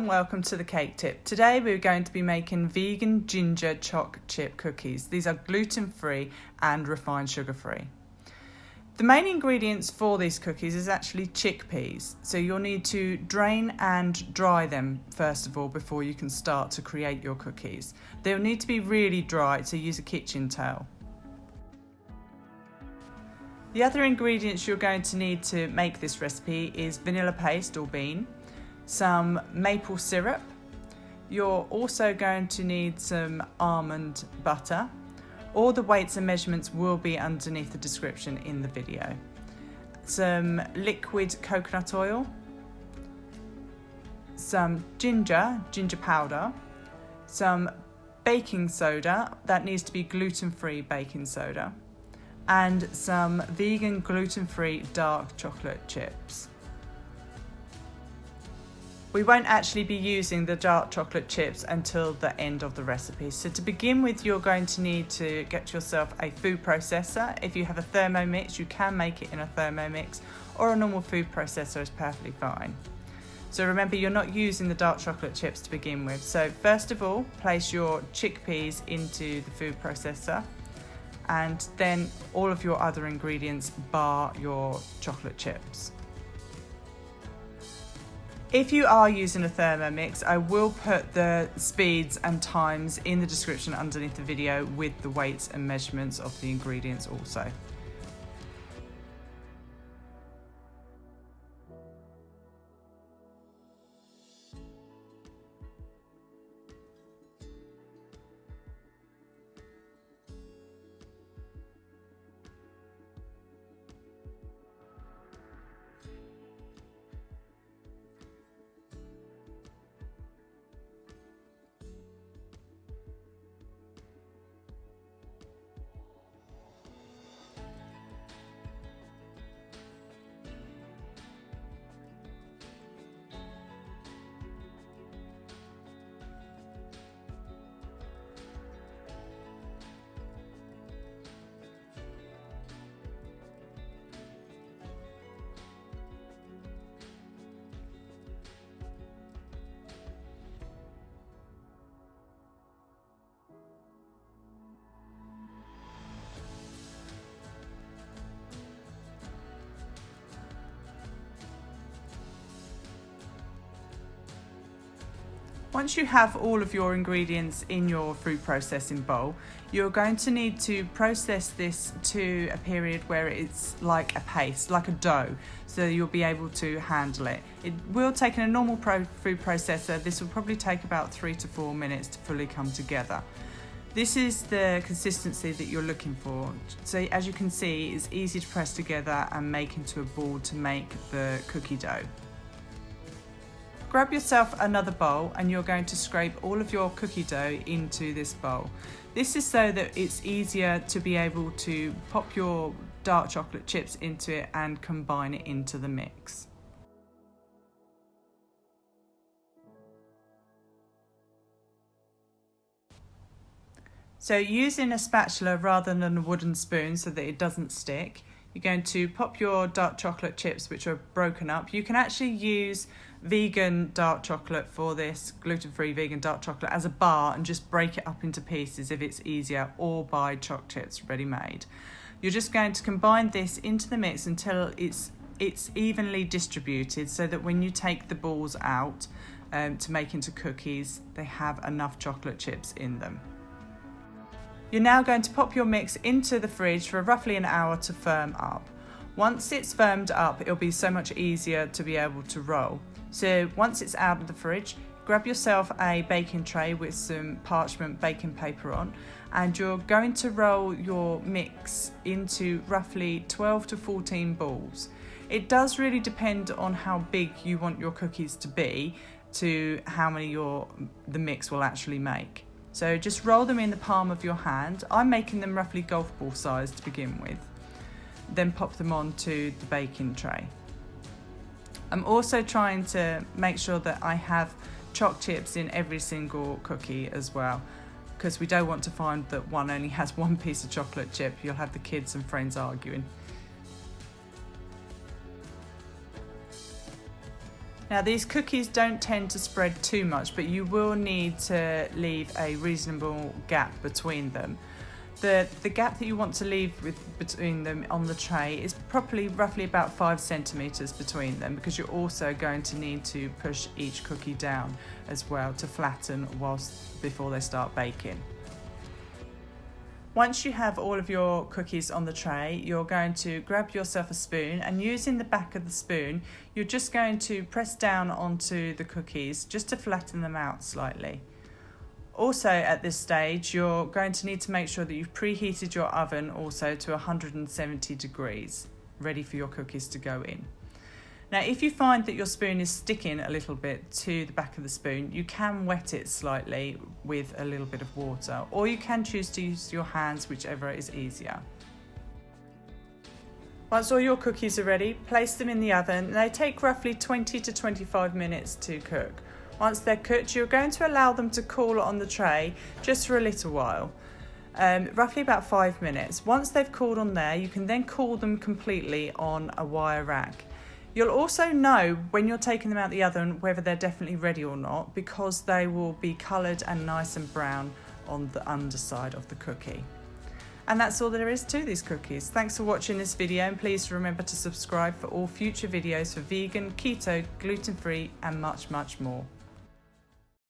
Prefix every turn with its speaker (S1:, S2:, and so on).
S1: and welcome to the cake tip. Today we're going to be making vegan ginger choc chip cookies. These are gluten-free and refined sugar-free. The main ingredients for these cookies is actually chickpeas. So you'll need to drain and dry them first of all before you can start to create your cookies. They'll need to be really dry, so use a kitchen towel. The other ingredients you're going to need to make this recipe is vanilla paste or bean, some maple syrup. You're also going to need some almond butter. All the weights and measurements will be underneath the description in the video. Some liquid coconut oil, some ginger powder, some baking soda, that needs to be gluten-free baking soda, and some vegan gluten-free dark chocolate chips. We won't actually be using the dark chocolate chips until the end of the recipe. So to begin with, you're going to need to get yourself a food processor. If you have a ThermoMix, you can make it in a ThermoMix, or a normal food processor is perfectly fine. So remember, you're not using the dark chocolate chips to begin with. So first of all, place your chickpeas into the food processor, and then all of your other ingredients bar your chocolate chips. If you are using a ThermoMix, I will put the speeds and times in the description underneath the video with the weights and measurements of the ingredients also. Once you have all of your ingredients in your food processing bowl, you're going to need to process this to a period where it's like a paste, like a dough, so you'll be able to handle it. It will take in a normal food processor. This will probably take about 3 to 4 minutes to fully come together. This is the consistency that you're looking for. So as you can see, it's easy to press together and make into a ball to make the cookie dough. Grab yourself another bowl and you're going to scrape all of your cookie dough into this bowl. This is so that it's easier to be able to pop your dark chocolate chips into it and combine it into the mix. So using a spatula rather than a wooden spoon so that it doesn't stick, you're going to pop your dark chocolate chips, which are broken up. You can actually use vegan dark chocolate for this, gluten-free vegan dark chocolate, as a bar and just break it up into pieces if it's easier, or buy choc chips ready-made. You're just going to combine this into the mix until it's evenly distributed, so that when you take the balls out to make into cookies, they have enough chocolate chips in them. You're now going to pop your mix into the fridge for roughly an hour to firm up. Once it's firmed up, it'll be so much easier to be able to roll. So once it's out of the fridge, grab yourself a baking tray with some parchment baking paper on, and you're going to roll your mix into roughly 12 to 14 balls. It does really depend on how big you want your cookies to be to how many the mix will actually make. So just roll them in the palm of your hand. I'm making them roughly golf ball size to begin with. Then pop them onto the baking tray. I'm also trying to make sure that I have choc chips in every single cookie as well, because we don't want to find that one only has one piece of chocolate chip. You'll have the kids and friends arguing. Now these cookies don't tend to spread too much, but you will need to leave a reasonable gap between them. The gap that you want to leave between them on the tray is probably roughly about 5 centimetres between them, because you're also going to need to push each cookie down as well to flatten before they start baking. Once you have all of your cookies on the tray, you're going to grab yourself a spoon, and using the back of the spoon, you're just going to press down onto the cookies just to flatten them out slightly. Also at this stage, you're going to need to make sure that you've preheated your oven also to 170 degrees, ready for your cookies to go in. Now, if you find that your spoon is sticking a little bit to the back of the spoon, you can wet it slightly with a little bit of water, or you can choose to use your hands, whichever is easier. Once all your cookies are ready, place them in the oven. They take roughly 20 to 25 minutes to cook. Once they're cooked, you're going to allow them to cool on the tray just for a little while, roughly about 5 minutes. Once they've cooled on there, you can then cool them completely on a wire rack. You'll also know when you're taking them out the oven whether they're definitely ready or not, because they will be coloured and nice and brown on the underside of the cookie. And that's all there is to these cookies. Thanks for watching this video, and please remember to subscribe for all future videos for vegan, keto, gluten-free and much more.